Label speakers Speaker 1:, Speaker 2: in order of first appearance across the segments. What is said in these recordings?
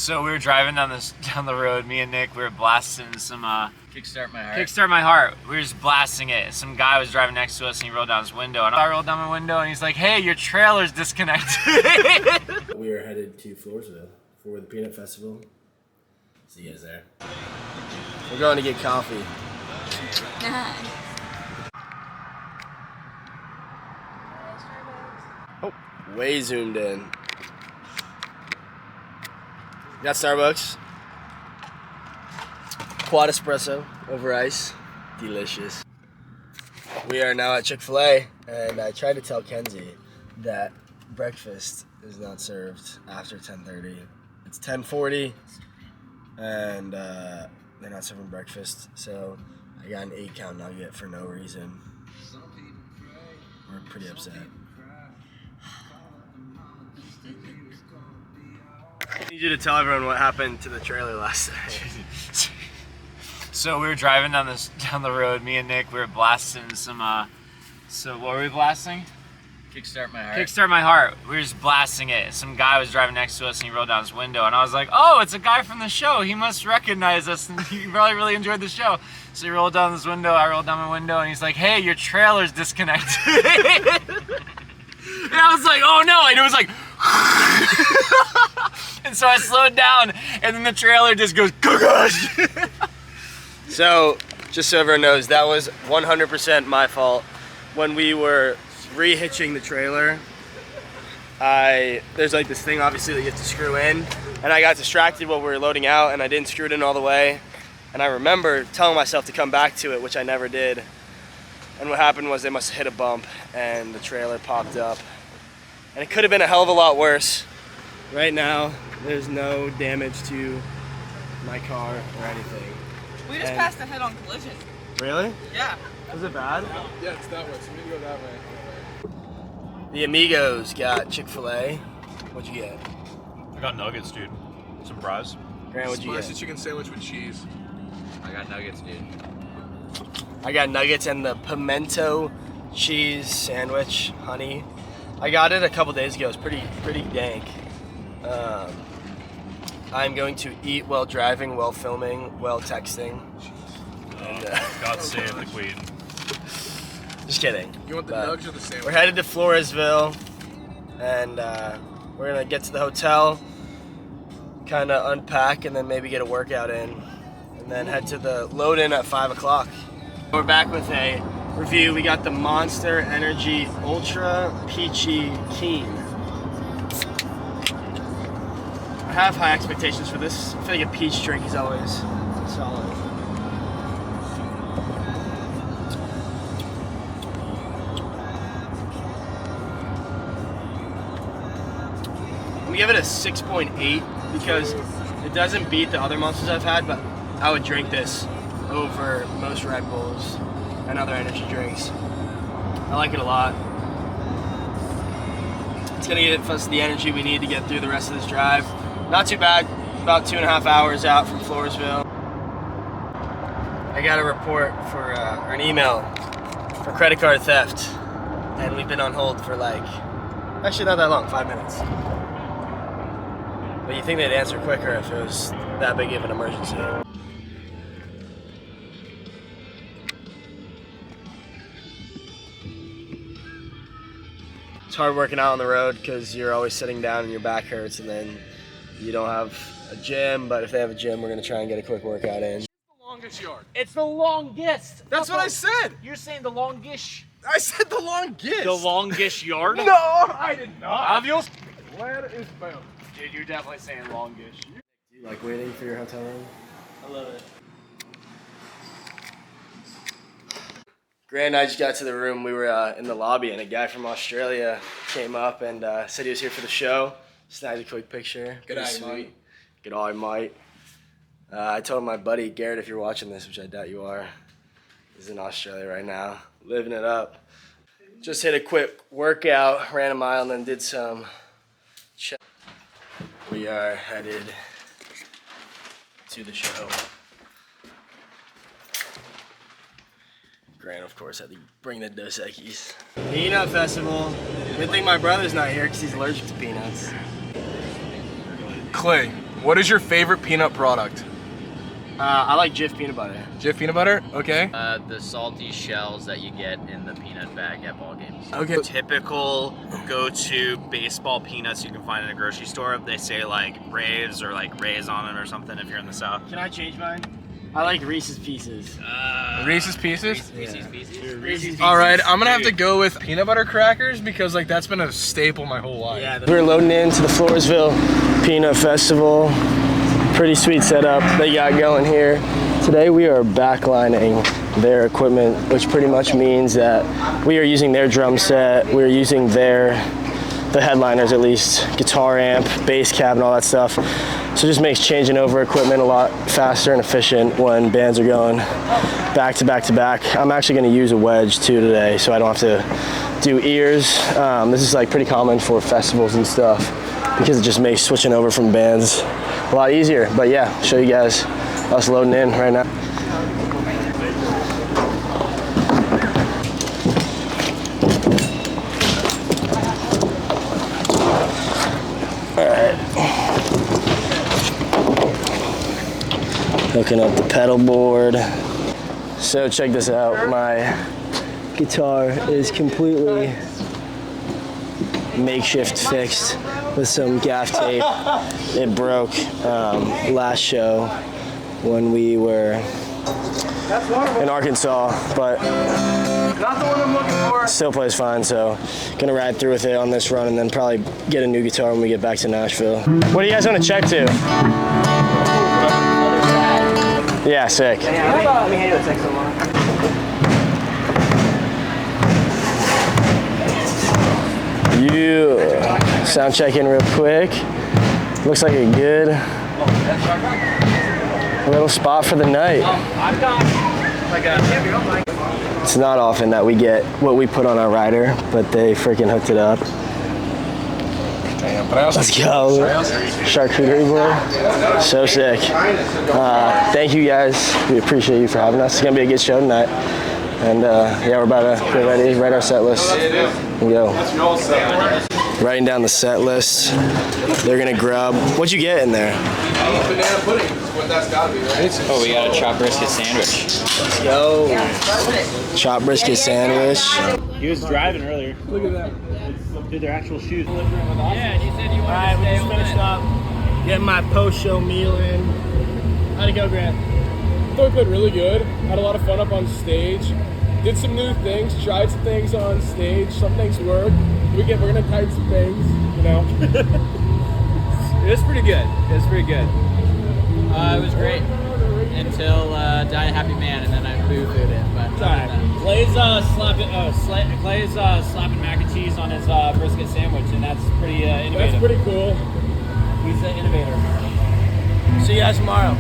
Speaker 1: So we were driving down the road. Me and Nick, we were blasting some
Speaker 2: Kickstart My Heart.
Speaker 1: Kickstart My Heart. We were just blasting it. Some guy was driving next to us and he rolled down his window. And I rolled down my window and he's like, "Hey, your trailer's disconnected."
Speaker 3: We are headed to Floresville for the Peanut Festival. See you guys there. We're going to get coffee. Oh, way zoomed in. Got Starbucks. Quad espresso over ice. Delicious. We are now at Chick-fil-A, and I tried to tell Kenzie that breakfast is not served after 10:30. It's 10:40, and they're not serving breakfast, so I got an 8-count nugget for no reason. We're pretty upset. I need you to tell everyone what happened to the trailer last night.
Speaker 1: So we were driving down the road. Me and Nick, we were blasting some. So what were we blasting?
Speaker 2: Kickstart My Heart.
Speaker 1: Kickstart My Heart. We were just blasting it. Some guy was driving next to us and he rolled down his window. And I was like, "Oh, it's a guy from the show. He must recognize us and he probably really enjoyed the show." So he rolled down his window. I rolled down my window and he's like, "Hey, your trailer's disconnected." And I was like, "Oh no!" And it was like, and so I slowed down, and then the trailer just goes, "Gosh!"
Speaker 3: So, just so everyone knows, that was 100% my fault. When we were re-hitching the trailer, there's like this thing obviously that you have to screw in, and I got distracted while we were loading out, and I didn't screw it in all the way. And I remember telling myself to come back to it, which I never did. And what happened was they must have hit a bump, and the trailer popped up. And it could have been a hell of a lot worse. Right now, there's no damage to my car or anything.
Speaker 4: We just passed a head-on collision.
Speaker 3: Really?
Speaker 4: Yeah.
Speaker 3: Was it bad?
Speaker 5: Yeah, it's that way, so we need to go that way.
Speaker 3: The Amigos got Chick-fil-A. What'd you get?
Speaker 6: I got nuggets, dude. Some fries.
Speaker 3: Grant, what'd you
Speaker 5: Spicy
Speaker 3: get?
Speaker 5: chicken sandwich with cheese.
Speaker 2: I got nuggets, dude.
Speaker 3: I got nuggets and the pimento cheese sandwich, honey. I got it a couple days ago. It's pretty dank. I'm going to eat while driving, while filming, while texting. And,
Speaker 6: God save the queen.
Speaker 3: just kidding.
Speaker 5: You want the
Speaker 3: But
Speaker 5: nugs or the sandwich?
Speaker 3: We're headed to Floresville, and we're gonna get to the hotel, kind of unpack, and then maybe get a workout in, and then head to the load-in at 5 o'clock. We're back with a review. We got the Monster Energy Ultra Peachy Keen. I have high expectations for this. I feel like a peach drink is always solid. We give it a 6.8 because it doesn't beat the other monsters I've had, but I would drink this over most Red Bulls and other energy drinks. I like it a lot. It's gonna get us the energy we need to get through the rest of this drive. Not too bad, about 2.5 hours out from Floresville. I got a report for, or an email for credit card theft, and we've been on hold for actually not that long, 5 minutes. But you think they'd answer quicker if it was that big of an emergency. It's hard working out on the road because you're always sitting down and your back hurts, and then you don't have a gym. But if they have a gym, we're going to try and get a quick workout in.
Speaker 5: The longest yard.
Speaker 1: It's the longest.
Speaker 5: That's what I said.
Speaker 1: You're saying the longish.
Speaker 5: I said the longest.
Speaker 1: The longish yard?
Speaker 5: No, I did not.
Speaker 1: Obvious?
Speaker 5: Land is bound.
Speaker 1: Dude, you're definitely saying longish.
Speaker 3: Do you like waiting for your hotel room?
Speaker 1: I love it.
Speaker 3: Grant and I just got to the room. We were in the lobby, and a guy from Australia came up and said he was here for the show. Snagged a quick picture.
Speaker 5: Good
Speaker 3: Pretty
Speaker 5: eye,
Speaker 3: sweet.
Speaker 5: mate.
Speaker 3: Good eye, mate. I told my buddy Garrett, if you're watching this, which I doubt you are, he's in Australia right now, living it up. Just hit a quick workout, ran a mile, and then did some check. We are headed to the show. Grant, of course, had to bring the Dos Equis. Peanut Festival. Good thing my brother's not here because he's allergic to peanuts.
Speaker 5: Clay, What is your favorite peanut product?
Speaker 3: I like Jif peanut butter.
Speaker 5: Jif peanut butter? Okay.
Speaker 2: The salty shells that you get in the peanut bag at ball games.
Speaker 5: Okay.
Speaker 6: Typical go-to baseball peanuts you can find in a grocery store. They say like Raves or like Rays on them or something if you're in the South.
Speaker 3: Can I change mine? I like Reese's Pieces.
Speaker 5: Reese's Pieces?
Speaker 2: Reese's Pieces.
Speaker 3: Reese's Pieces.
Speaker 5: All right, I'm gonna have to go with peanut butter crackers because like that's been a staple my whole life.
Speaker 3: Yeah, we're loading into the Floresville Peanut Festival. Pretty sweet setup they got going here. Today we are backlining their equipment, which pretty much means that we are using their drum set, we're using the headliners at least, guitar amp, bass cab, and all that stuff. So it just makes changing over equipment a lot faster and efficient when bands are going back to back to back. I'm actually going to use a wedge too today, so I don't have to do ears. This is like pretty common for festivals and stuff because it just makes switching over from bands a lot easier. But yeah, show you guys us loading in right now. Hooking up the pedal board. So check this out. My guitar is completely makeshift fixed with some gaff tape. It broke last show when we were in Arkansas, but still plays fine, so gonna ride through with it on this run and then probably get a new guitar when we get back to Nashville. What do you guys want to check to? Yeah, sick. You sound check in real quick. Looks like a good little spot for the night. It's not often that we get what we put on our rider, but they freaking hooked it up. Let's go. Charcuterie board. So sick. Thank you guys. We appreciate you for having us. It's going to be a good show tonight. And yeah, we're about to get ready, write our set list, and go. Writing down the set list. They're going to grub. What'd you get in there?
Speaker 5: Banana pudding is what that's gotta be, right?
Speaker 2: Oh, we got a chopped brisket sandwich.
Speaker 3: Let's go. Chopped brisket sandwich.
Speaker 6: He was driving earlier.
Speaker 5: Look at that.
Speaker 6: Dude, they're actual shoes.
Speaker 2: Yeah, he said you wanted
Speaker 3: Alright,
Speaker 2: to
Speaker 3: we
Speaker 2: stay
Speaker 3: just finished up. Getting my post-show meal in. How'd it go, Grant?
Speaker 5: I thought it went really good. Had a lot of fun up on stage. Did some new things, tried some things on stage. Some things worked. We're gonna try some things, you know.
Speaker 2: It was pretty good. It was pretty good. It was great until Die a Happy Man, and then I boo-booed it. But
Speaker 1: Clay's slapping mac and cheese on his brisket sandwich, and that's pretty innovative.
Speaker 5: That's pretty cool.
Speaker 1: He's an innovator.
Speaker 3: See you guys tomorrow.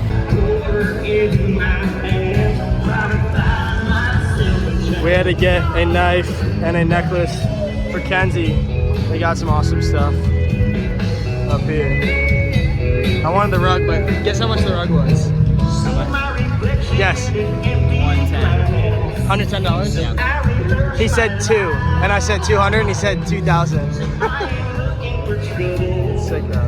Speaker 3: We had to get a knife and a necklace for Kenzie. They got some awesome stuff up here. I wanted the rug, but guess how much the rug was? Yes.
Speaker 2: $110.
Speaker 3: $110?
Speaker 2: Yeah.
Speaker 3: He said 2, and I said 200, and he said 2,000. Sick though.